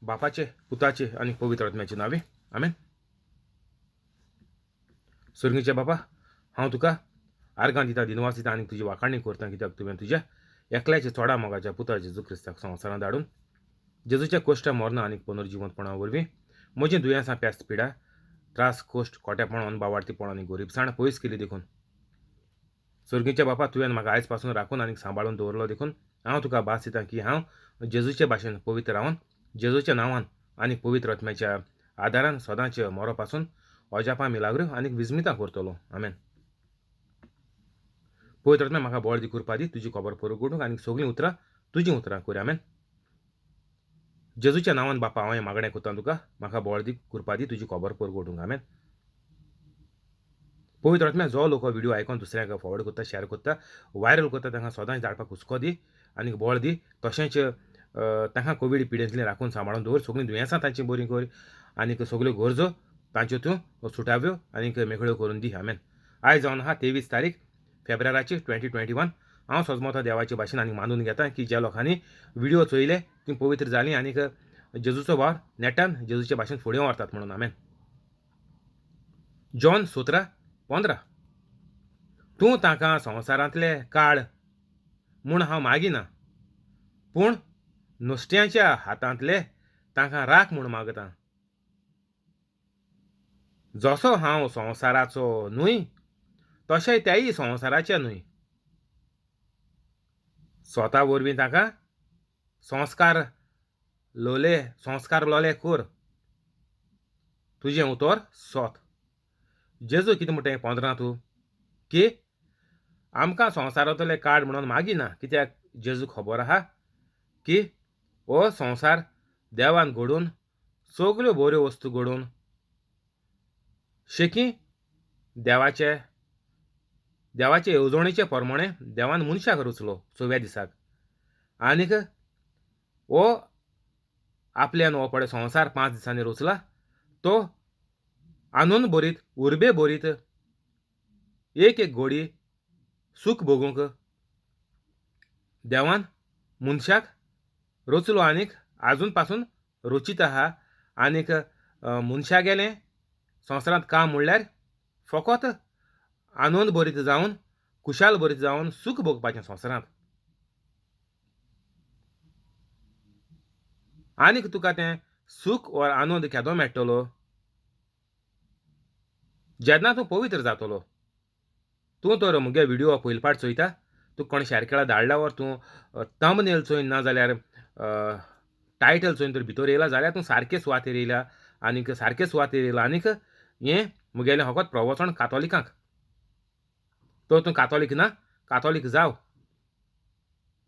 बापाचे, पुताचे आणि पवित्र आत्म्याचे नावे आमेन. स्वर्गीचे बापा, हांव तुका आर्गां दिता, दिनवास दिता आनी तुजी वाखाणणी करता, कित्याक तुवें तुज्या एकल्याचे चोडा मोगाच्या पुता जेजू क्रिस्ताक संवसारांत धाडून जेजूच्या कोश्टा मरणा आनी पुनर्जिवंतपणा वरवीं म्हजीं दुयेंसां, प्यास्त पिडा, त्रास, कोश्ट, खोटेपण, बावार्थीपण आनी गरीबसाण पयस केली देखून स्वर्गीच्या बापा, तुवें म्हाका आयज पासून राखून आनी सांबाळून दवरलो देखून हांव तुका भास दितां की हांव जेजूचे भाशेन पवित्र रावन जेजूच्या नांवान आनी पवित्र आत्म्याच्या आदारान सदांच मोरो पासून अजापां मिलाग्रो आनी विजमितां करतलो. आमेन. पवित्र आत्म्या म्हाका बळ दी, कृपा दी, तुजी खबर परगडूंक आनी सगळीं उतरां तुजीं उतरां कर. आमेन. जेजूच्या नांवान बापा हांव हें मागणें करतां तुका, म्हाका बळ दी, कृपा दी, तुजी खबर परगडूंक. आमेन. पवित्र आत्म्या जो लोक व्हिडिओ आयकून दुसऱ्यांक फॉरवर्ड करता, शेअर करता, व्हायरल करता, तांकां सदांच धाडपाक हुस्को दी आनी बळ दी. तशेंच तांकां कोवीड पिडेंतली राखून सांबाळून दवर, सगळीं दुयेंसां तांची बरी कर आनी सगल्यो गरजो तांच्यो तूं सुटाव्यो आनी मेकळ्यो करून दी. आमेन. आयज जावन आहा 23 तारीख फेब्रुवारीची 2021. हांव सजमोता देवाचे भाशेन आनी मानून घेता की ज्या लोकांनी व्हिडिओ चोयले ती पवित्र जालीं आनी जेजूचो वावर नेटान जेजूचे भाशेन फुडें व्हरतात म्हणून. आमेन. जॉन 17:15. तूं तांकां संवसारांतले काड म्हूण हांव मागिना, पूण नुस्त्याच्या हातांतले तांकां राख म्हूण मागतां. जसो हांव संवसाराचो न्हय, तशें तेय संवसाराचे न्हय. स्वता वरवीं तांकां संस्कार लोले कर. तुजें उतर सोत. जेजू कितें म्हणटा 15 की आमकां संवसारांतले काड म्हणून मागिना, कित्याक जेजूक खबर आहा की हो संवसार देवान घडोवन सगल्यो बऱ्यो वस्तू घडोवन शेकी देवाचे येवजणेचे प्रमाणे देवान मनशाक रचलो 4व्या दिसाक. आनीक हो आपल्यान हो पळय संवसार 5 दिसांनी रचला, तो आनंद भरीत, उर्बे भरीत एक घडी सूख भोगूंक देवान मनशाक रचलो आनीक आजून पासून रचीत आहा. आनीक मनशा गेलें संवसारांत काम म्हणल्यार फकत आनंद भरीत जावन, खुशाल भरीत जावन सूख भोगपाचें संवसारांत. आनीक तुका तें सूख वा आनंद केदो मेळटलो? जेन्ना तूं पवित्र जातलो. तूं तर मुगे व्हिडिओ पयलीपाट चोयता, तूं कोण शेअर केला धाडला वर तूं थंबनेल चोयन ना जाल्यार टायटल चोयन तर भितर येयला जाल्यार तूं सारके सुवातेर येयला आनीक सारके सुवातेर येयला. आनीक हें मुगेलें फकत प्रवचन कातोलिकांक. तर तूं कातोलीक ना, कातोलीक जाव.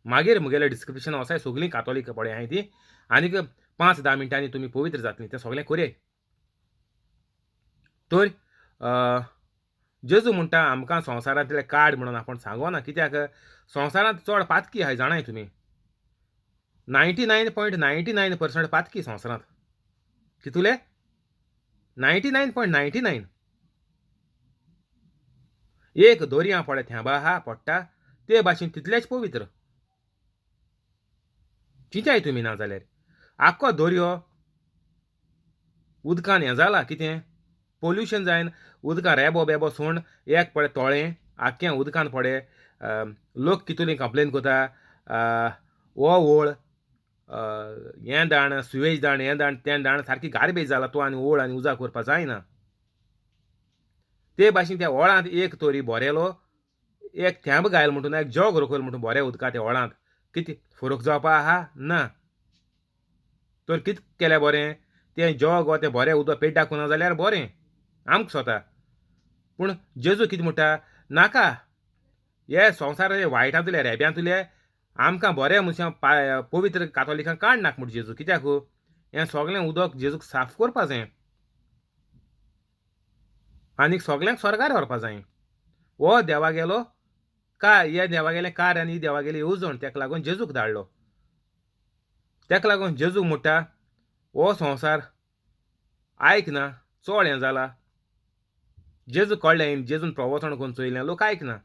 मागीर मुगेलें डिस्क्रिप्शन वसाय, सगळीं कातोलीक पळय हांवें ती. आनीक 5-10 मिनटांनी तुमी पवित्र जातलीं, तें सगळें करय. तर जेजू म्हणटा आमकां संवसारांतले काड म्हणून आपूण सांगोना, कित्याक संवसारांत चड पातकी आहाय जाणाय तुमी. 99.99% पातकी संवसारांत. कितुले? 99.99. एक दोरयां पळय थेंबा आहा पडटा, ते भाशेन तितलेच पवित्र. चिंताय तुमी ना जाल्यार आख्खो दर्यो उदकान हें जाला, कितें पोल्युशन जायन उदकां रेबो बेबो सोण एक पळय तोळें आख्खें उदकान पळय. लोक कितुली कंप्लेन करता, हो ओळ हें दाण, सुवेज दाण, हें दाण, तें दाण सारकी गार्बेज जाला, तो आनी ओळ आनी उजार करपा जायना. ते भाशेन त्या ओळांत एक तोरी भरेलो, एक थेंब घायल म्हणटून, एक जग रोखल म्हणटून बरें उदका त्या ओळांत कितें फरक जावपा आहा? ना. तर कितें केल्यार बरें? तें जग वा तें बरें उदक पेट दाखोवना जाल्यार बरें आमकां स्वता. पूण जेजू कितें म्हणटा? नाका, हे संवसार वायटांतले रेब्यांतले आमकां बरें मनशां पवित्र कातोलिकांक काड नाका म्हणटा जेजू. कित्याक? हें सगळें उदक जेजूक साफ करपा जाय आनीक सगळ्यांक स्वर्गार व्हरपा जाय. हो देवा गेलो हे देवा गेलें कार्य आनी ही देवा गेली येवजण, तेका लागून जेजूक धाडलो. तेका लागून जेजू म्हणटा हो संवसार आयकना, चड हें जाला. जेजू कळ्ळें, जेजून प्रवचन करून चोयलें, लोक आयकना.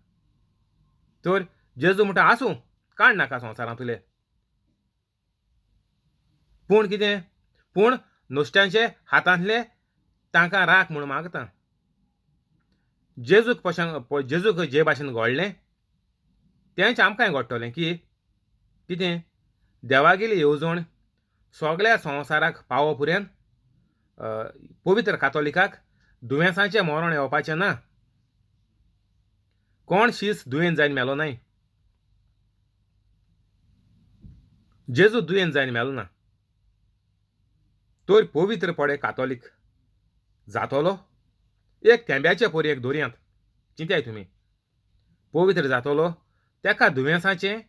तर जेजू म्हणटा आसूं, काड नाका संवसारांतले. पूण कितें? पूण नुस्त्यांचे हातांतले तांकां राख म्हूण मागता. जेजूक जे भाशेन घोडलें तेंच आमकांय घडटलें की कितें देवागेली येवजण सगळ्या संवसाराक पावो पर्यंत पवित्र कातोलिकाक दुयेंसाचें मरण येवपाचें ना. कोण शीस दुयेंत जायन मेलो नाय. जेजू दुयेंत जायन मेलो ना. तर पवित्रपणे कातोलीक जातलो एक थेंब्याचे पोरयेक दोरयांत. चिंत्याय तुमी. पवित्र जातलो तेका दुयेंसाचें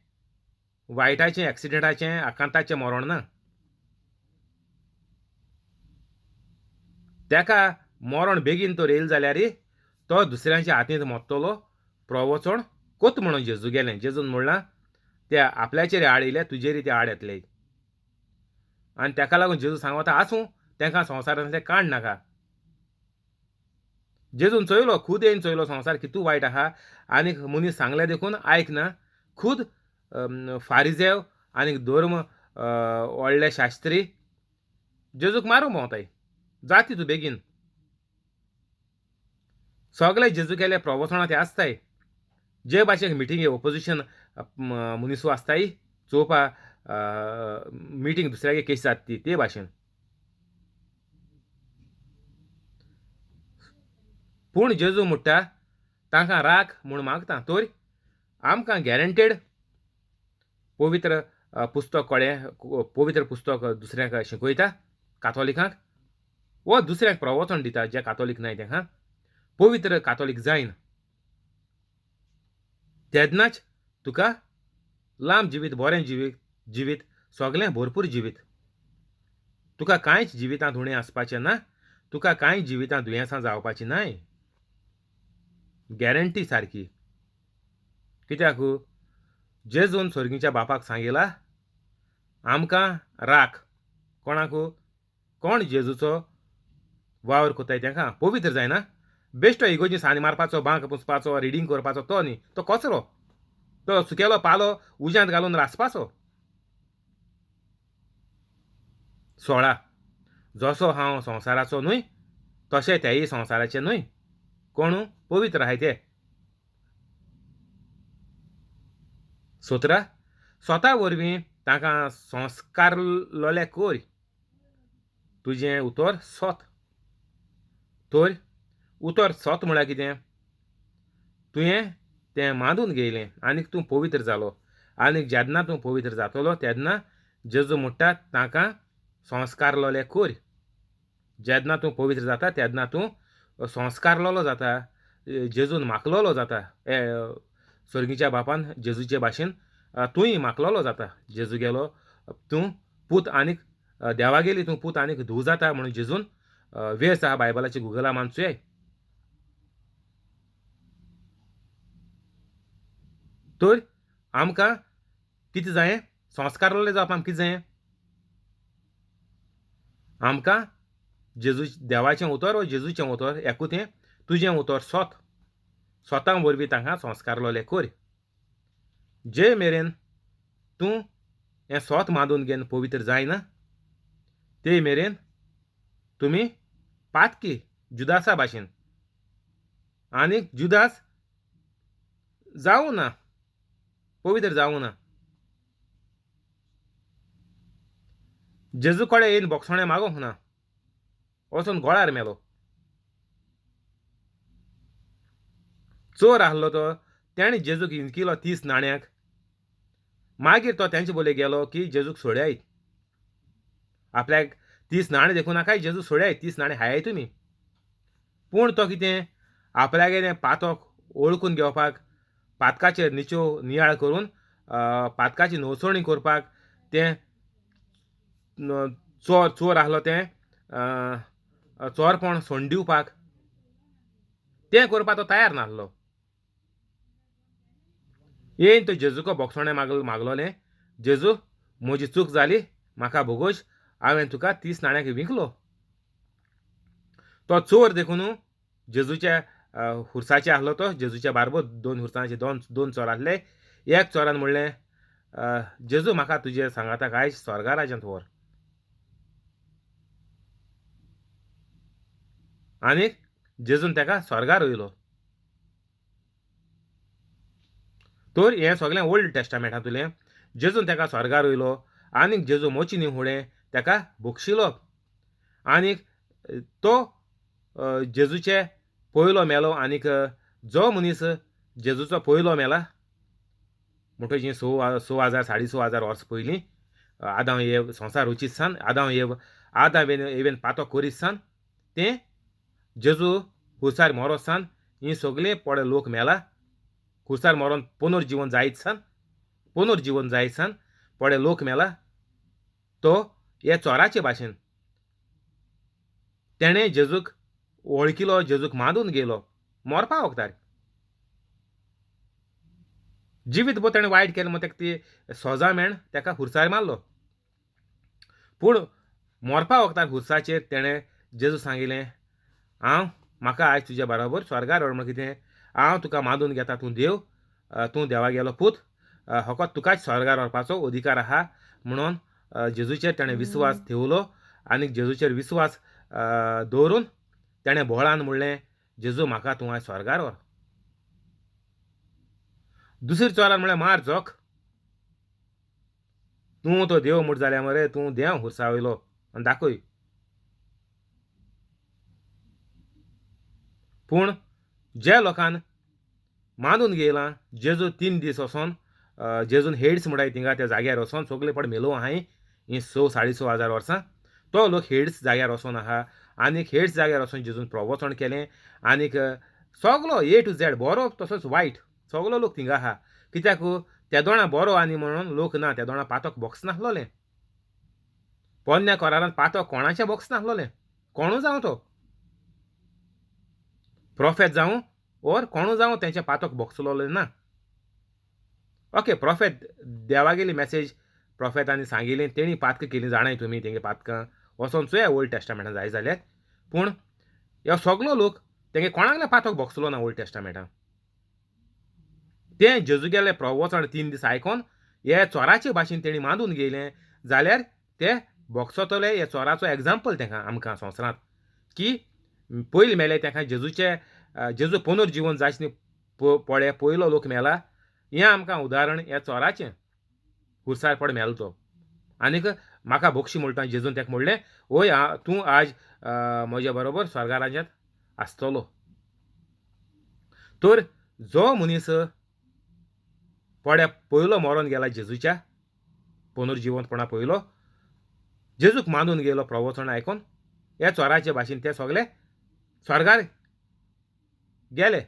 वायटाचें एक्सिडेंटाचें आकांताचें मरण ना. तेका मरण बेगीन तर येयलें जाल्यार तो दुसऱ्यांच्या हातींत मोत्तलो प्रवचन कोत म्हणून जेजू गेलें. जेजून म्हणलां त्या आपल्याचेर आड येयले तुजेर ते आड येतले. आनी तेका लागून जेजू सांगता आसूं तेंकां संवसारांतले काड नाका. जेजून चोयलो खूद येवन चोयलो संवसार कितू वायट आहा आनीक मनीस सांगलें देखून आयकना. खूद फारिजेव आनीक धर्म व्हडले शास्त्री जेजूक मारूंक भोंवताय. जाती तूं बेगीन. सगळे जेजू केले प्रवचनां ते आसताय. जे भाशेक मिटिंगे ओपोजिशन मनीसू आसताय चोवपा मिटींग दुसऱ्यागे केस जाता ते भाशेन. पूण जेजू म्हणटा तांकां राख म्हूण मागता. तर आमकां गॅरंटेड पवित्र पुस्तक पवित्र पुस्तक दुसऱ्यांक शिकयता कातोलिकांक वो दुसऱ्यांक प्रवचन दिता जे कातोलीक नाय तेंकां पवित्र कातोलीक जायन तेदनाच तुका लांब जिवीत बरें जिवीत सगळें भरपूर जिवीत. तुका कांयच जिवितांत उणें आसपाचें ना. तुका कांयच जिवितांत दुयेंसां जावपाचीं नाय. गॅरंटी सारकी. कित्याक जेजून सर्गीच्या बापाक सांगिला आमकां राख. कोणाक कोण जेजूचो वावर कोत्ताय तेंकां पवित्र जायना. बेश्टो इगोजी सानी मारपाचो बांक पुसपाचो रिडींग करपाचो तो न्ही. तो कचरो. तो सुकेलो पालो उज्यांत घालून रासपाचो. 16 जसो हांव संवसाराचो न्हय तशें तेय संवसाराचे न्हय. कोण पवित्र आहाय ते. 17 स्वता वरवीं तांकां संस्कारलोले कोर. तुजें उतर सोत. तर उतर सोत म्हळ्यार कितें तुवें तें मांडून घेयलें आनीक तूं पवित्र जालो. आनीक जेन्ना तूं पवित्र जातलो तेन्ना जेजू म्हणटा तांकां संस्कारलोले कोर. जेन्ना तूं पवित्र जाता तेन्ना तूं संस्कारलोलो जाता. जेजून माखलोलो जाता. सर्गीच्या बापान जेजूचे भाशेन तूंय माखलोलो जाता. जेजू गेलो तूं पूत आनीक देवागेली तूं पूत आनीक धूव जाता म्हणून जेजून वेस आहा बायबलाची गुगला मारचुये. तर आमकां कितें जायें संस्कारलोले जावपाक आमकां कितें जायें आमकां जेजू देवाचें उतर वा जेजूचें उतर एकूतें तुजें उतर सोत. स्वतां वरवीं तांकां संस्कारलोले कोर. जे मेरेन तूं हें सोत मांडून घेवन पवित्र जायना ते मेरेन तुमी पातकी जुदासा भाशेन. आनीक जुदास जावूं ना. पवित्र जावूं ना. जेजू कडेन येवन बोगसोणें मागोंक ना. वचून गोळार मेलो. चोर आहलो तो तेणें जेजूक हिंकिलो 30 नाण्यांक. मागीर तो तेंचे बोले गेलो की जेजूक सोड्याय. आपल्याक 30 नाणें देखूं नाकाय जेजू सोड्याय 30 नाणें हायाय तुमी. पूण तो कितें आपल्यागेलें पातक ओळखून घेवपाक पातकाचेर नियाळ करून पातकाची नोवसणी करपाक तें चोर आहलो तें चोरपण सोडून दिवपाक तें करपाक तो तयार नाहलो. येवन तो जेजूको बोगसोणें मागलोलें जेजू म्हजी चूक जाली म्हाका भोगोश हांवें तुका 30 नाण्यांक विकलो. तो चोर देखून जेजूच्या हुर्साचे आहलो. तो जेजूच्या बारबर 2 हुर्सांचे 2 चोर आहले. एक चोरान म्हणलें जेजू म्हाका तुजे सांगाताक आयज स्वर्गा राज्यांत व्हर. आनी जेजून ताका स्वर्गार वयलो. तर हें सगळें ओल्ड टेस्टामेंटांतुलें जेजून ताका स्वर्गार वयलो आनीक जेजू मोची न्ही फुडें ताका बोगशिलो. आनीक तो जेजूचे पयलो मेलो. आनीक जो मनीस जेजूचो पयलो मेला म्हणटो जी 6,000 6,500 वर्स पयलीं आदाम येव संवसार रचीत सान आदाम येवेन पातो करीत सान तें जेजू खुर्सार मरो सान ही सगळीं पडे लोक मेला. खुर्सार मरोन पुनर्जीवन जायत सान पडे लोक मेला. तो हे चोराचे भाशेन तेणें जेजूक वळखिलो, जेजूक मानून गेलो मोरपा वखदार. जिवीतभर ताणें वायट केलें म्हणून ताका ती सजा मेळून ताका खुर्सार मारलो. पूण मोरपा वखदार खुर्साचेर तेणें जेजू सांगिल्लें, म्हाका आयज तुज्या बरोबर स्वर्गार व्हर. म्हण कितें, हांव तुका मानून घेता, तूं देव, तूं देवा गेलो पूत, फकत तुकाच स्वर्गार व्हरपाचो अधिकार आहा. म्हणून जेजूचेर ताणें विस्वास ठेवलो. आनीक जेजूचेर विस्वास दवरून ताणें बोळान म्हणलें, जेजू म्हाका तूं आयज स्वर्गार व्हर. दुसरे चोरान म्हणलें, मार जोख, तूं तो देव म्हूण जाल्या मरे, तूं देव खुर्सा वयलो आनी दाखय. पूण ज्या लोकान मानून घेयलां जेजू 3 दीस वचोन जेजून हेड्स म्हणटाय थिंगा त्या जाग्यार वचोन सगळे पड मेलो आहाय ही 6,500 वर्सां. तो लोक हेड्स जाग्यार वचोन आहा. आनीक हेड्स जाग्यार वचोन जेजून प्रवचन केलें. आनीक सगलो A to Z बरो तसोच वायट सगलो लोक थिंगा आहा. कित्याक त्या दोणा बरो आनी म्हणून लोक ना, त्या दोणा पातोक बॉक्स नासलोलें. पोन्न्या कोरारांत पातोक कोणाचें बॉक्स नासलोलें. कोणू जावं तो प्रॉफेट जावं ओर कोणू जावं तेंचें पातोक बॉक्सलोलें ना. ओके, प्रॉफेट देवागेली मॅसेज प्रॉफेटांनी सांगिल्ली, तेणी पातकां केलीं जाणाय तुमी तेंगे पातकां वचोन चोया ओल्ड टेस्टामेंटान जाय जाल्यार. पूण ह्यो सगलो लोक तेंगे कोणाकलें पातोक बॉक्सलो ना ओल्ड टेस्टामेंटान. तें जेजू गेलें प्रवचन 3 दीस आयकोन हे चोराचे भाशेन तेणी मानून घेयलें जाल्यार ते बॉक्सोतले. हे चोराचो एग्जाम्पल तेंकां आमकां संवसारांत की पयलीं मेले तेका जेजू पुनर्जीवन जायच न्ही पडे पयलो लोक मेला. हें आमकां उदाहरण हें चोराचें खुर्सार पड मेलो तो. आनीक म्हाका बोक्षी म्हणटा जेजून ताका म्हणलें, ओय तूं आज म्हज्या बरोबर स्वर्गा राज्यांत आसतलो. तर जो मनीस पड्या पयलो मरोन गेला जेजूच्या पुनर्जीवनपणा पयलो, जेजूक मानून गेलो प्रवचन आयकोन, हे चोराचे भाशेन ते सगळे स्वर्गार गेले.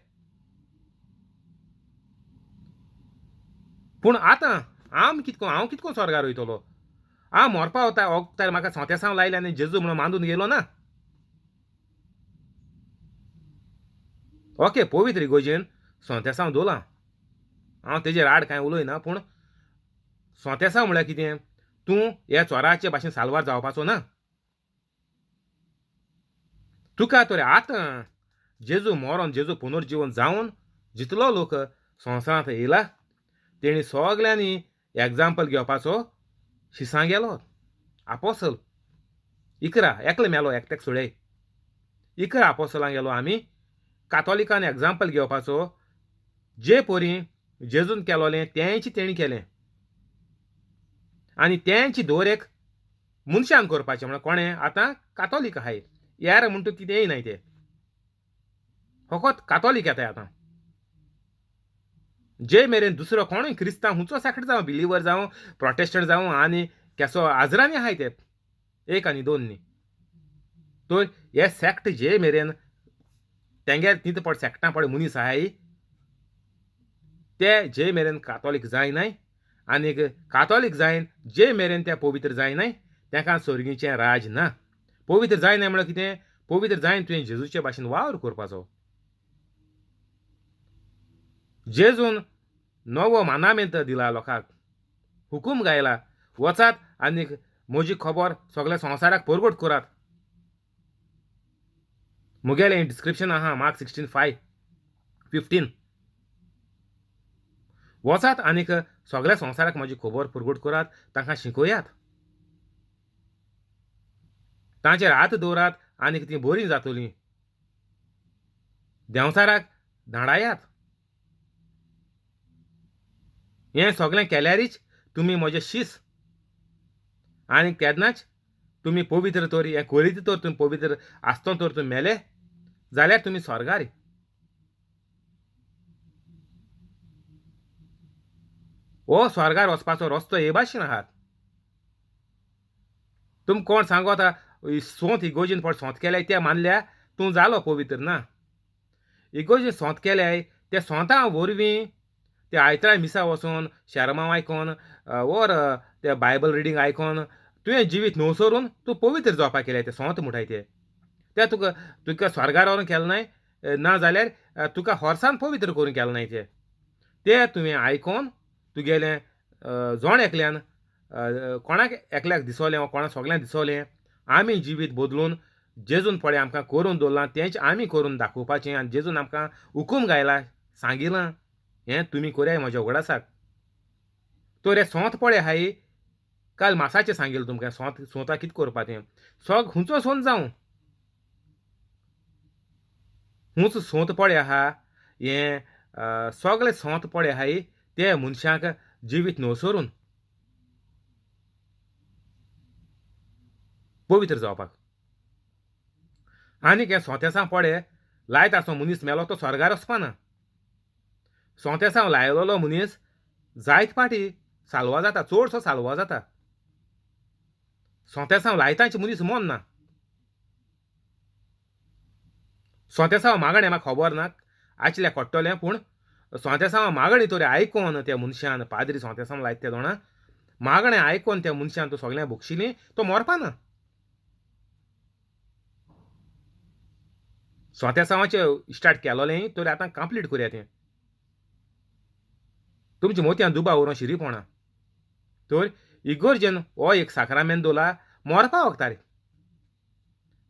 पूण आतां हांव कितको स्वर्गार वयतलो. हांव मोरपा वखदार म्हाका सोंतेसांव लायलें आनी जेजू म्हणून मानून गेलो ना. ओके, पवित्र इगोजेन सोंतेसांव दवरलां, हांव तेजेर आड कांय उलयना. पूण सोंतेसांव म्हळ्यार कितें, तूं ह्या चोराचे भाशेन साल्वार जावपाचो ना. तुका तर आतां जेजू मरोन जेजू पुनर्जीवन जावन जितलो लोक संवसारांत येयला तेणी सगल्यांनी एग्जाम्पल घेवपाचो शिसां गेलो. आपोसल 11 एकलो मेलो एकट्याक सोडय. 11 आपोसलां गेलो आमी कातोलिकान एग्जाम्पल घेवपाचो. जे पोरी जेजून केलोलें तेंच तेणी केलें आनी तेंच दवर एक मनशान करपाचें. म्हळ्यार कोणें आतां कातोलीक आहाय, यार म्हणटा कितें येयनाय ते, फकत कातोलीक येताय आतां. जे मेरेन दुसरो कोणूय क्रिस्तांव हुंचो सॅक्ट जावं बिलिवर जावं प्रोटेस्टंट जावं आनी केसो आजरांनी आहाय ते 1 आनी 2 न्ही. तर हे सॅक्ट जे मेरेन तेंगेर तींत पड सॅक्टां पड मनीस आहाय ते जे मेरेन कातोलीक जायनाय आनीक कातोलीक जायन जे मेरेन ते पवित्र जायनाय तांकां सर्गीचें राज ना. पवित्र जायनाय म्हळ्यार कितें, पवित्र जायन तुवें जेजूचे भाशेन वावर करपाचो. जेजून नवो मानामेंत दिला लोकांक, हुकूम गायला, वचात आनीक म्हजी खबर सगळ्या संवसाराक परगट करात. मुगेलें डिस्क्रिप्शन आहा मार्क 16:5-15. वचात आनीक सगळ्या संवसाराक म्हजी खबर परगट करात, तांकां शिकयात, तांचेर हात दवरात आनीक तीं बरीं जातलीं. देंवसाराक धाडायात. हें सगळें केल्यारच तुमी म्हजे शीस. आनी केन्नाच तुमी पवित्र तर हें करीत तर तुमी पवित्र आसतो तर तुमी मेले जाल्यार तुमी स्वर्गार. हो स्वर्गार वचपाचो रस्तो हे भाशेन आहात. तुमकां कोण सांगोता सोंत इगोर्जीन पड सोंत केल्याय तें मानल्या तूं जालो पवित्र ना. इगोर्जीन सोंत केल्याय त्या सोंता वरवीं ते आयतारा मिसा वचोन शर्मांव आयकोन ओर ते बायबल रिडींग आयकोन तुवें जिवीत न्हवसरून तूं पवित्र जावपाक केल्याय तें सोंत म्हणटाय तें. तें तुका तुका स्वर्गार व्हरोन केलें नाय ना जाल्यार तुका होर्सान पवित्र करून केलें नाय तें. तें तुवें आयकोन तुगेलें जोण एकल्यान कोणाक एकल्याक दिसोलें वा कोणाक सगळ्यांक दिसोलें आमी जिवीत बदलून जेजून पळय आमकां करून दवरलां तेंच आमी करून दाखोवपाचें आनी जेजून आमकां हुकूम घायला सांगिलां हें तुमी कोराय म्हज्या उगडासाक. तर हें सोंत पळय आहाय काल मासाचें सांगिल्लें तुमकां सोंताक कितें करपा तें. हुंचो सोंत जावं. हुंच सोंत पळय आहा हें सगळें सोंत पळय आहाय ते मनशाक जिवीत न्हवसरून पवित्र जावपाक. आनीक हें सोंतेसां पळय लायत आसतो मनीस मेलो तो स्वर्गार वचपाना. सोंतेसांव लायलोलो मनीस जायते फाटी साल्वा जाता, चडसो साल्वा जाता. सोंतेसांव लायतांचे मनीस मोरना. सोंतेसांव मागणें म्हाका खबर ना आचल्या कोट्टोलें पूण सोंतेसांव मागणी तरी आयकोन त्या मनशान पाद्री सोंतेसांव लायता त्या दोणां मागणें आयकोन त्या मनशान तूं सगळ्यां भोगशिलीं तो मोरपाना. सोंतेसांवाचें स्टार्ट केलोलें तरी आतां कंप्लीट करया तें. तुमच्या मोतयान दुबाव व्हरोन शिरीपणा. तर इगोर्जेन हो एक साक्रामेंत दवरला मोरपा वखदार.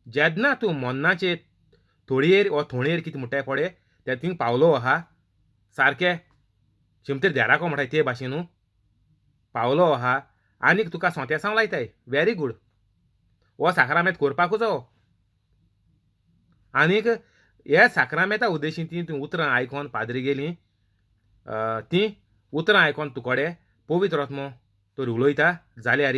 जेन्ना तूं मरणाचे थोडयेर वो थोंडेर कितें म्हणटाय पळय ते थिंग पावलो आहा सारकें शिमतेर देराको म्हणटाय ते भाशेन पावलो आहा आनीक तुका सोंतेसांव लायताय वेरी गूड. हो साक्रामेंत करपाकूच जावो. आनीक हे साक्रामेंता उद्देशीन तीं उतरां आयकोन पाद्री गेलीं तीं उतरां आयकोन तुकोडे पवित्र आत्मो तर उलयता जाल्यार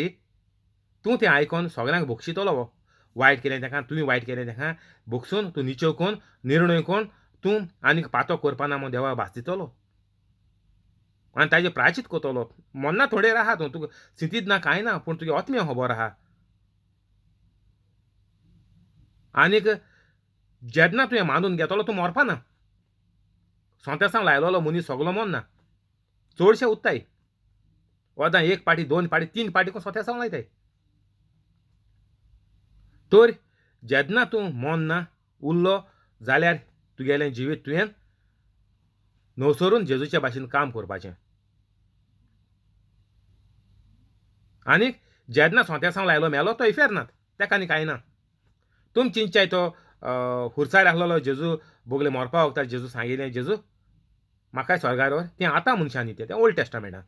तूं तें आयकोन सगळ्यांक भोगशितलो वायट केलें तेका तुवें वायट केलें तेका भोगसून तूं निचव कोन्न निर्णय कोन्न तूं आनीक पातो करपाना म्हूण देवा भास दितलो आनी ताजें प्रायचीत कोतलो. मोन्ना थोडेर आहा तूं तुका स्थितीत ना कांय ना पूण तुगे आत्म्या खबर आहा. आनीक जेन्ना तुवें मानून घेतलो तूं मोरपाना. सोंतेसांव लायलोलो मनीस सगळो मोरना. चडशे उत्ताय. वोदां एक पाटी दोन पाटी तीन पाटी कोन्न सोंतेसांव लायताय. तर जेन्ना तूं मोरना उरलो जाल्यार तुगेलें जिवीत तुवें न्हवसरून जेजूच्या भाशेन काम करपाचें. आनीक जेन्ना सोंतेसांव लायलो मेलो तो इफेर नात तेका आनी कांय ना. तुमी चिंतताय तो खुर्सार आहलोलो जेजू बोगले मोरपा वखदार जेजू सांगिल्लें जेजू म्हाकाय स्वर्गार व्हर तें आतां मनशांनी तें ओल्ड टेस्टामेंटान.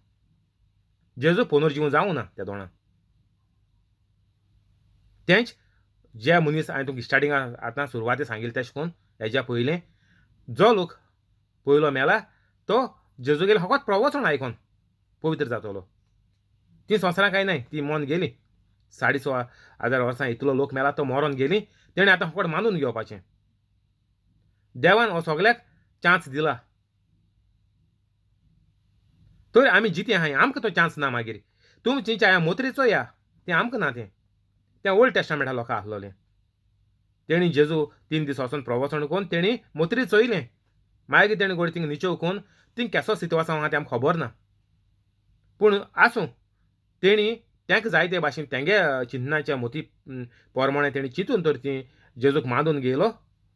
जेजू पुनर्जीवन जावं ना त्या दोणां. तेंच जे मनीस हांवें तुमकां स्टार्टिंगां आतां सुरवातेक सांगिल्लें तेशें कोन्न हेज्या पयलें जो लोक पयलो मेला तो जेजूगेले फकत प्रवचन आयकोन पवित्र जातलो. ती संवसारां कांय नाय ती मोन गेली 6,500 वर्सां इतलो लोक मेला तो मोरोन गेली. तेणें आतां फकत मानून घेवपाचें. देवान हो सगळ्याक चान्स दिला. तर आमी जितें आहाय आमकां तो चान्स ना मागीर. तुमी चिंतच्याय मोतरी चोया तें आमकां ना तें ओल्ड टेस्टामेंटा लोकां आहलोलें. तेणी जेजू 3 दीस वचोन प्रवचन कोन्न तेणी मोतरी चोयलें. मागीर तेणें घोडी थिंग निचव कोन्न थिंग केसो स्थिती आसा हांगा तें आमकां खबर ना. पूण आसूं तेणी तेंका जाय ते भाशेन तेंगे चिंतनाच्या मोती पोरमोणें तेणी चिंतून तर ती जेजूक मानून घेयलो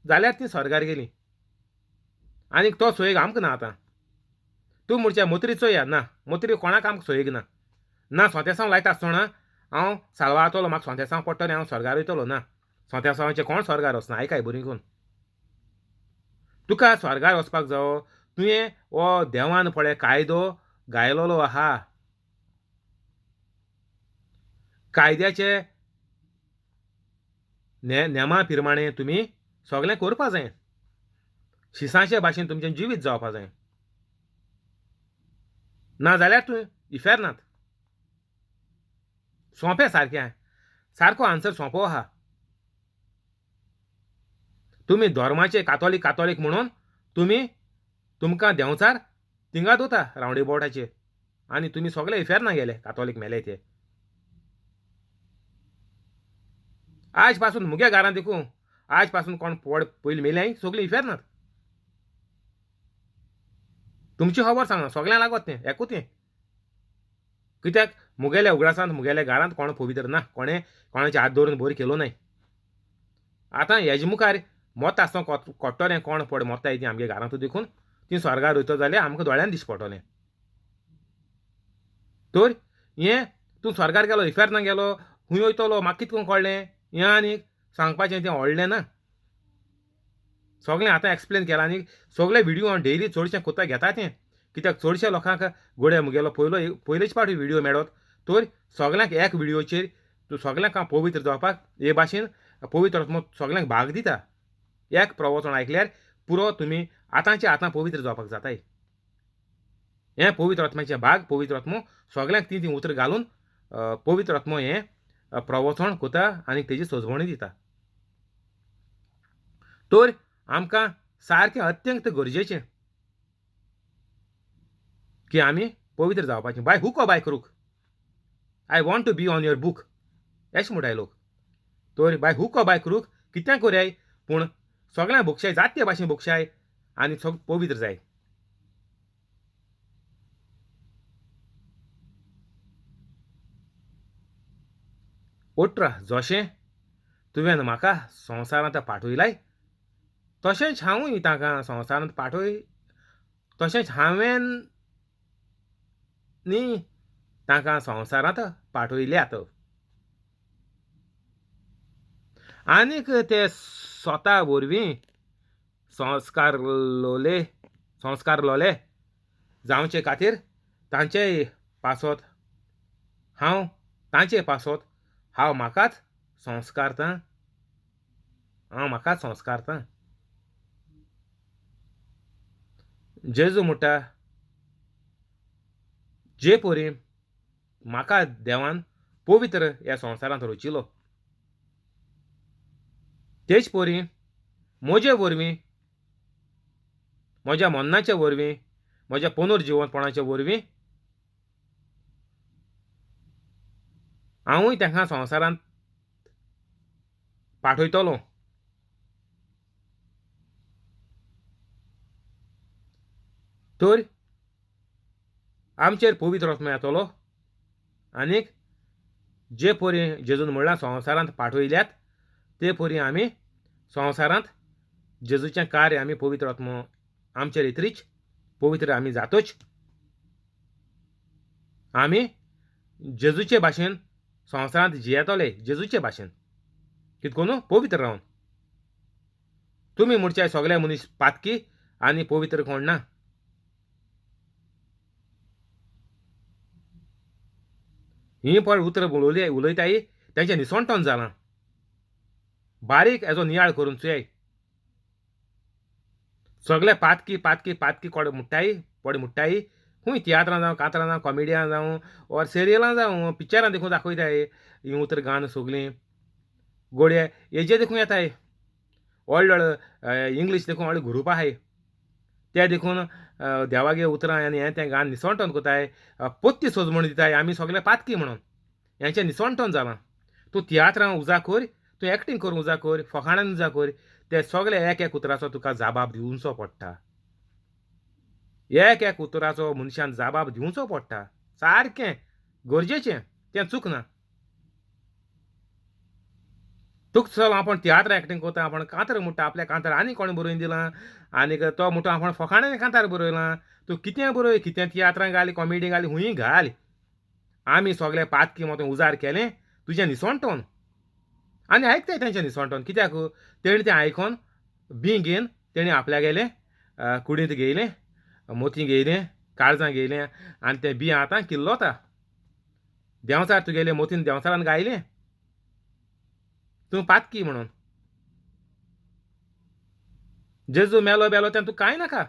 जाल्यार ती स्वर्गार गेली. आनीक तो सोयेग आमकां ना आतां. तूं म्हणचे मोतरी चोया ना मोतरी कोणाक आमकां सोयेग ना. ना सोंतेसांव लायता आसतना हांव साल्वा जातलो म्हाका सोंतेसांव पडटलें हांव स्वर्गार वयतलो ना. सोंतेसांवाचें कोण स्वर्गार वचना आयकाय बरीं करून. तुका स्वर्गार वचपाक जावो तुवें हो देवान पळय कायदो घायलोलो आहा. कायद्याचे नेमा प्रमाणें तुमी सगळें करपा जाय. शिसाचे भाशेन तुमचें जिवीत जावपा जाय, ना जाल्यार तूं इफेरनात. सोंपें सारकें, सारको आन्सर सोंपो आहा. तुमी धर्माचे कातोलीक म्हणून तुमी तुमकां देंवचार थिंगा दोता रावंडी बोर्डाचेर आनी तुमी सगळे इफेरना गेले कातोलीक मेले ते. आज पासून मुगे घरांत देखून आज पासून कोण पयलीं मेल्याय सगळीं इफेरनात. तुमची खबर सांगा, सगळ्यांक लागत तें एकूच तें. कित्याक मुगेल्या उगडासांत मुगेल्या घरांत कोण पवित्र ना, कोणें कोणाचे हात धरून बरी केलो नाय. आतां हेजे मुखार मोत आसतना कोट्टोलें कोण पड मोत्ताय तीं आमगे घरांत देखून तीं स्वर्गार वयतलो जाल्यार आमकां दोळ्यान दिश्टी पडटलें. तर हें तूं स्वर्गार गेलो इफेरना गेलो खूंय वयतलो म्हाका कितें करून कळ्ळें हें आनीक सांगपाचें तें व्हडलें ना. सगळें आतां एक्सप्लेन केलां आनी सगळे व्हिडियो हांव डेली चडशें कोत्ता घेता तें. कित्याक चडशे लोकांक घोड्या मुगेलो पयलेच फावटी व्हिडियो मेळत. तर सगळ्यांक एक व्हिडियोचेर तूं सगळ्यांक पवित्र जावपाक हे भाशेन पवित्र आत्मो सगळ्यांक भाग दिता. एक प्रवचन आयकल्यार पुरो तुमी आतांच्या आतां पवित्र जावपाक जाताय. हें पवित्र आत्म्याचे भाग पवित्र आत्मो सगळ्यांक तीं उतर घालून पवित्र आत्मो हें प्रवचन कोता आनी तेजी सजवणी दिता. तर आमकां सारकें अत्यंत गरजेचें की आमी पवित्र जावपाचें. By hook or by crook, I want to be on your book अशें म्हणटाय लोक. तर by hook or by crook कितें कोराय पूण सगळ्यांक भोगशाय जात ते भाशेन भोगशाय आनी सगळें पवित्र जाय. ओट्रा जशें तुवें म्हाका संवसारांत पाठयलाय तशेंच हांवूय ताका संवसारांत पाठय, तशेंच हांवें न्ही ताका संवसारांत पाठयल्यात. आनीक ते स्वता वरवीं संस्कारलोले जावचे खातीर तांचेय पासत हांव म्हाकाच संस्कारतां. जेजू म्हणटा जे परी म्हाका देवान पवित्र ह्या संवसारांत रचिलो तेच परी म्हजे वरवीं म्हज्या मरणाचे वरवीं म्हज्या पुनर्जिवनपणाचे वरवीं हांवूय तांकां संवसारांत पाठयतलों. तर आमचेर पवित्र आत्मो येतलो आनीक जे परी जेजून म्हणलां संवसारांत पाठयल्यात ते परी आमी संवसारांत जेजूचें कार्य आमी पवित्र आत्मो आमचेर येतरीच पवित्र आमी जातोच. आमी जेजूचे भाशेन संवसारांत जियेतले जेजूचे भाशेन कितें करून पवित्र रावन. तुमी म्हणचे सगळे मनीस पातकी आनी पवित्र कोण ना. ही पळ उतर उलयताय तेंचें निसवणपण जालां. बारीक हेजो नियाळ करून चुयाय. सगळे पातकी कोडे म्हणटाय खूंय तियात्रां जावं कांतरां जावं कॉमेडियां जावं ऑर सिरियलां जावं पिक्चरां देखून दाखयताय हीं उतर गान सगळीं घोडये हेजे देखून येताय. व्हडले इंग्लीश देखून व्हडले ग्रुप आहाय ते देखून देवागे उतरां आनी हें तें गान निसवणटोन कोताय. पोत्ती सजमूण दिताय आमी सगळे पातकी म्हणून. हेंचें निसवणटोन जालां. तूं तियात्रां उजा कर, तूं एक्टींग करून उजा कर, फकाणान उजा कर, ते सगळे एक उतराचो तुका जाबाब दिवचो पडटा. एक उतराचो मनशान जाबाब दिवचो पडटा. सारकें गरजेचें तें चूक ना. तुका चल आपण तियात्र एक्टींग कोता आपण कांतार म्हणटा आपल्या कांतार आनी कोणें बरोवन दिलां आनीक तो म्हणटा आपण फकाणान कांतार बरयलां. तूं कितें बरय कितें तियात्रां घाल कॉमेडी घाल हुंयी घाल आमी सगळे पातकी मोतें उजार केलें तुजें निसवणटोन आनी आयकताय तेंचें निसवणटोन. कित्याक तेणी तें आयकोन बी घेवन तेणी आपल्यागेलें कुडींत घेयलें मोतीं घेयलें काळजां घेयलें आनी तें बी आतां किल्लोता. देंवचार तुगेलें मोतीन देंवचारान गायलें तूं पातकी म्हणून. जेजू मेलो बेलो तें तूं कांय नाका.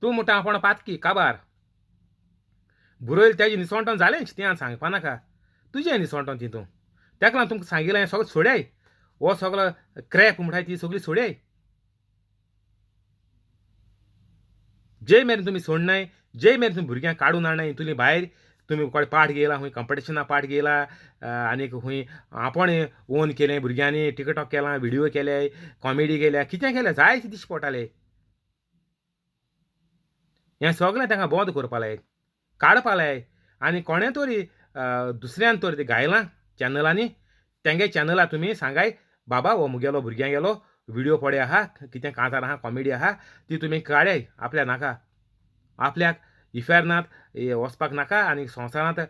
तूं म्हणटा आपण पातकी काबार. बुरोयल तेजें निसवणटोन जालेंच तें सांगपा नाका. तुजें निसवणटोन तितून. तेका लागून तुमकां सांगिलें हें सगळें सोड्याय. हो सगळो क्रॅप म्हणटाय ती सगळी सोड्याय. जे मेरेन तुमी सोडनाय, जे मेरेन तुमी भुरग्यांक काडून हाडनाय, तुमी भायर तुमी कोण पाट घेयला खूंय कॉम्पिटिशना पाट घेयला, आनीक खूंय आपण ओन केलें भुरग्यांनी टिकटॉक केलां, व्हिडियो केले, कॉमेडी केल्या, कितें केलें जायते दीस पडटाले. हें सगळें तांकां बंद करपा लाय, काडपा लाय आनी कोणें तरी दुसऱ्यान तरी तें घायलां चॅनलांनी, तेंगे चॅनलार तुमी सांगाय बाबा हो मुगेलो भुरग्यां गेलो व्हिडियो पडे आहा, कितें कांतार आहा, कॉमेडी आहा, ती तुमी काडय. आपल्या नाका. आपल्याक इफेरनांत वचपाक नाका आनी संवसारांत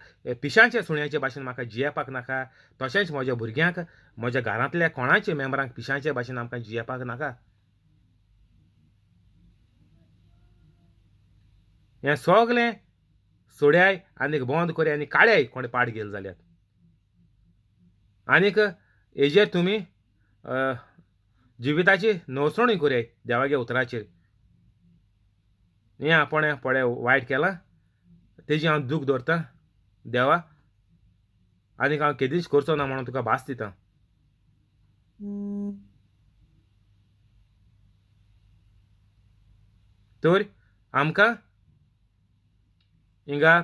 पिशांचे सुण्याचे भाशेन म्हाका जियेवपाक नाका. तशेंच म्हज्या भुरग्यांक, म्हज्या घरांतल्या कोणाच्या मेंबरांक पिशांचे भाशेन आमकां जियेवपाक नाका. हें सगलें सोड्याय आनीक बंद कोराय आनी काडयाय कोणें पाट घेयलो जाल्यार. आनीक हेजेर तुमी जिविताची नवसणूय कोराय देवागे उतराचेर. हें आपण पळय वायट केलां, तेजें हांव दूख दवरतां देवा, आनीक हांव केदींच करचो ना म्हणून तुका भास दितां. तर आमकां हिंगा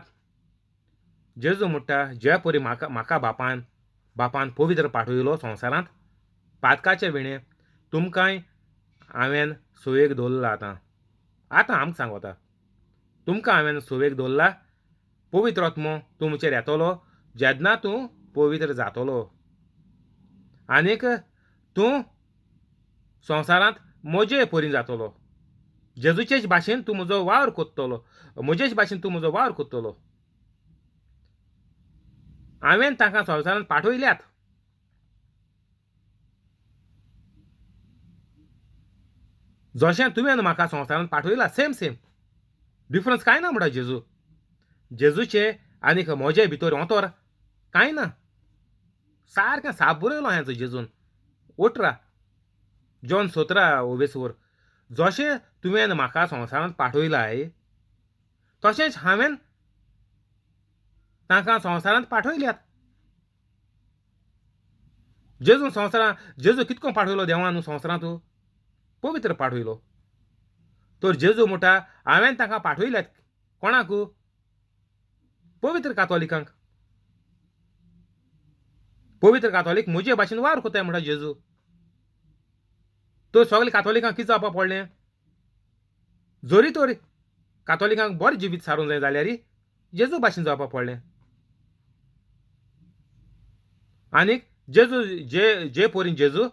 जेजू म्हणटा जे परी म्हाका बापान पवित्र पाठयलो संवसारांत, पातकाचे वेळेर तुमकांय हांवें सुयेक दवरला. आतां आमकां सांगता, तुमकां हांवें सुयेक दवरला. पवित्र आत्मो तुमचेर येतलो जेन्ना तूं पवित्र जातलो. आनीक तूं संवसारांत म्हजे परी जातलो. जेजूचेच भाशेन तूं म्हजो वावर कोत्तलो, म्हजेच भाशेन तूं म्हजो वावर कोत्तलो. हांवें तांकां संवसारांत पाठयल्यात. जशें तुवें म्हाका संवसारांत पाठयला सेम डिफरन्स कांय ना म्हणटा जेजू. जेजूचे आनीक म्हजे भितर अंतर कांय ना. सारकें साप बरयलो हें जेजून. ओटरा जॉन 17:20 जशें तुवें म्हाका संवसारांत पाठयलाय तशेंच हांवें तांकां संवसारांत पाठयल्यात. जेजू कितको पाठयलो देवान संवसारांत? पवित्र पाठयलो. तर जेजू म्हणटा हांवें तांकां पाठयल्यात. कोणाक? पवित्र कातोलिकांक. पवित्र कातोलीक म्हजे भाशेन वावर कोताय म्हणटा जेजू. तर सगळे कातोलिकांक कितें जावपा पडलें? जरी तर कातोलिकांक बरें जिवीत सारूंक जाय जाल्यार जेजू भाशेन जावपा पडलें. आनीक जेजू जे परीन जेजू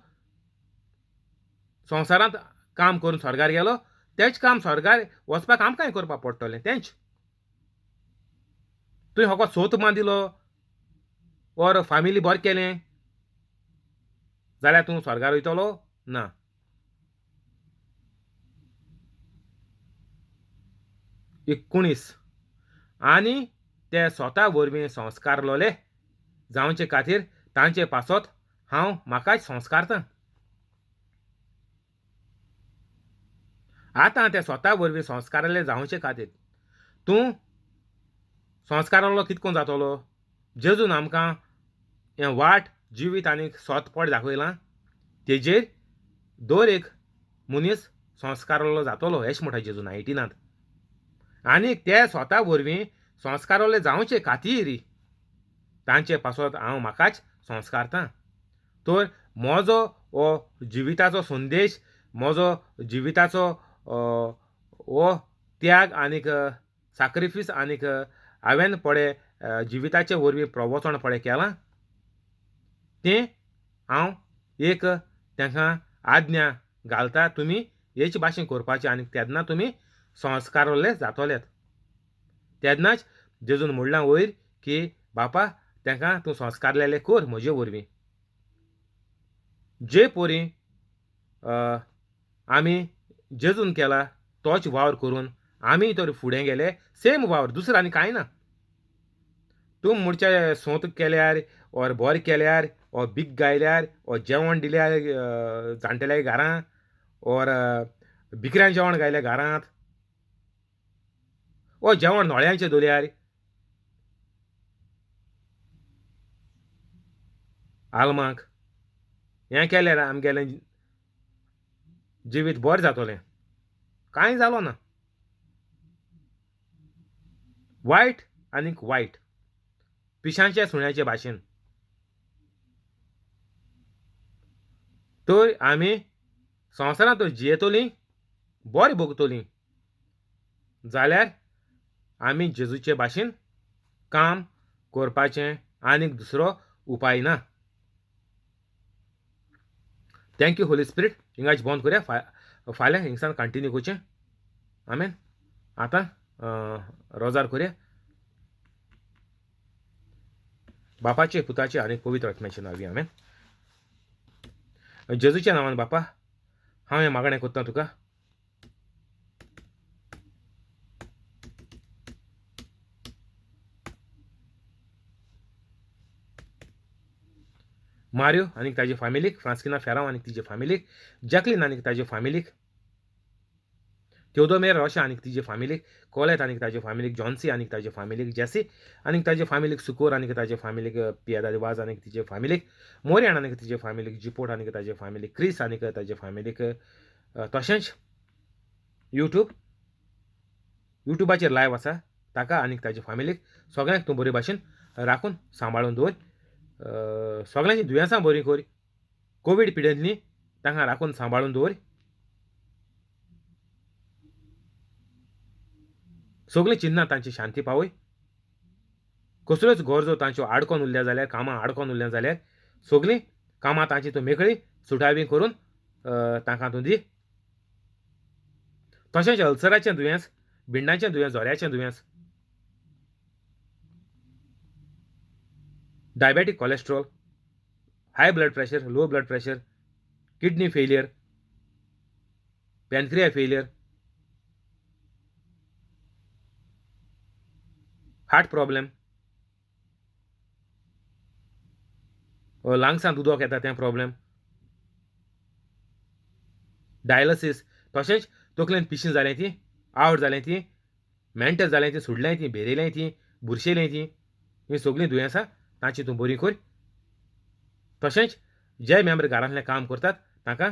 संवसारांत काम करून स्वर्गार गेलो, तेंच काम स्वर्गार वचपाक आमकांय करपा पडटलें तेंच. तुवें होको सोत बांदिलो ओर फामिली बरें केलें जाल्यार तूं स्वर्गार वयतलो? ना. आनी ते स्वता वरवीं संस्कारलोले जावचे खातीर तांचे पासत हांव म्हाकाच संस्कारतां. आतां ते स्वता वरवीं संस्कारले जावचे खातीर तूं संस्कारालो कितको जातलो? जेजून आमकां हें वाट जिवीत आनीक सोंतपट दाखयलां. तेजेर दर एक मनीस संस्कारालो जातलो अशें म्हणटा जेजू 19 आनीक ते स्वता वरवीं संस्काराले जावचे खातीर तांचे पासत हांव म्हाकाच संस्कारतां. तर म्हजो हो जिविताचो संदेश, म्हजो जिविताचो हो त्याग आनीक सॅक्रिफीस आनीक हांवें पळय जिविताचे वरवीं प्रवचन पळय केलां तें हांव एक तांकां आज्ञा घालता. तुमी हेच भाशेन करपाचें आनीक तेन्ना तुमी संस्कारले जातलेत. तेन्नाच जेजून म्हणलां वयर की बापा तांकां तूं संस्कारलेले कर म्हजे वरवीं. जे परी आमी जेजून केला तोच वावर करून आमी तर फुडें गेले सेम वावर, दुसरो आनी कांय ना. तूं म्हणचे सोंत केल्यार ओर बरें केल्यार ओ भीक गायल्यार ओ जेवण दिल्यार जाणटेल्या घरां ओर भिकऱ्यान जेवण गायल्या घरांत ओ जेवण नोळ्यांचे दोल्यार आलमांक हें केल्यार आमगेलें जिवीत बरें जातोलें कांय जालो ना वायट आनीक वायट पिशांचे सुण्याचे भाशेन तर आमी संवसारांत जियेतलीं बरें भोगतलीं जाल्यार आमी जेजूचे भाशेन काम करपाचें आनीक दुसरो उपाय ना थँक्यू होली स्पिरीट हिंगाच बंद करुया फाल्यां हिंगसान कंटिन्यू करचें आमेन आतां रोजार करुया बापाचे पुताचे आनी पवित्र आत्म्याचे नांवी आमेन जेजूच्या नांवान बापा हांव हें मागणें कोत्तां तुका मारियो आनीक ताजे फॅमिलीक फ्रांस्किना फेरांव आनीक तिजे फॅमिलीक जॅकलीन आनीक ताजे फॅमिलीक तेवदोमेर रोशा आनीक तिजे फॅमिलीक कोलेत आनीक ताजे फॅमिलीक जॉन्सी आनीक ताजे फॅमिलीक जॅसी आनीक ताजे फॅमिलीक सुकोर आनीक ताजे फॅमिलीक पियादावाज आनीक तिजे फॅमिलीक मोरियान आनीक तिजे फॅमिलीक जिपोट आनीक ताजे फॅमिलीक क्रिस आनीक ताजे फॅमिलीक तशेंच युट्यूबाचेर लायव्ह आसा ताका आनीक ताजे फॅमिलीक सगळ्यांक तूं बरे भाशेन राखून सांबाळून दवर सगळ्यांची दुयेंसां बरी कर कोवीड पिडेंतली तांकां राखून सांबाळून दवर सगळीं चिन्नां तांची शांती पावय कसल्योच गरजो तांच्यो आडकोन उरल्या जाल्यार कामां आडकोन उरल्या जाल्यार सगळीं कामां तांची तूं मेकळी सुटावी करून तांकां तूं दी तशेंच अल्सराचें दुयेंस भिंडाचें दुयेंस झोऱ्याचें दुयेंस diabetic cholesterol high blood pressure low blood pressure kidney failure pancreas failure heart problem लांग्सांत उदक येता तें प्रॉब्लेम डायलिसीस तशेंच तकलेंत पिशीं जालें ती आवट जालें ती मेंटल जालें ती सुडलें ती भेरेलें ती बुरशेलें ती हीं सगळीं दुयेंसां तांची तूं बरी कर तशेंच जे मेंबर घरांतलें काम करतात तांकां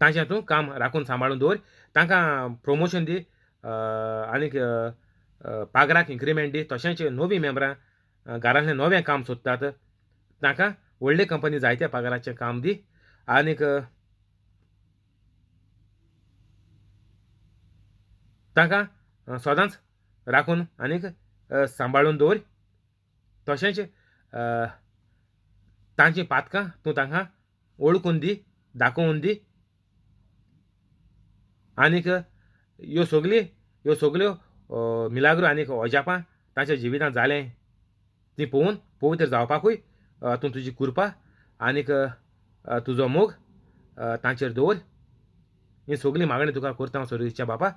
तांचें तूं काम राखून सांबाळून दवर तांकां प्रमोशन दी आनीक पागराक इन्क्रिमेंट दी तशेंच नवीं मेंबरां घरांतलें नवें काम सोदतात तांकां व्हडले कंपनी जायत्या पगाराचें काम दी आनीक तांकां सदांच राखून आनीक सांबाळून दवर तशेंच तांचीं पातकां तूं तांकां वळखून दी दाखोवन दी आनीक ह्यो सगल्यो मिलाग्रो आनीक अजापां तांच्या जिवितांत जालें तीं पळोवन पवित्र जावपाकूय तूं तुजी कृपा आनीक तुजो मोग तांचेर दवर ही सगळीं मागणी तुका करता हांव स्वर्गीच्या बापा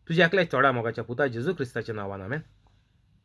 तुज्या एकल्याच चोडा मोगाच्या पुता जेजू क्रिस्ताच्या नांवान आमेन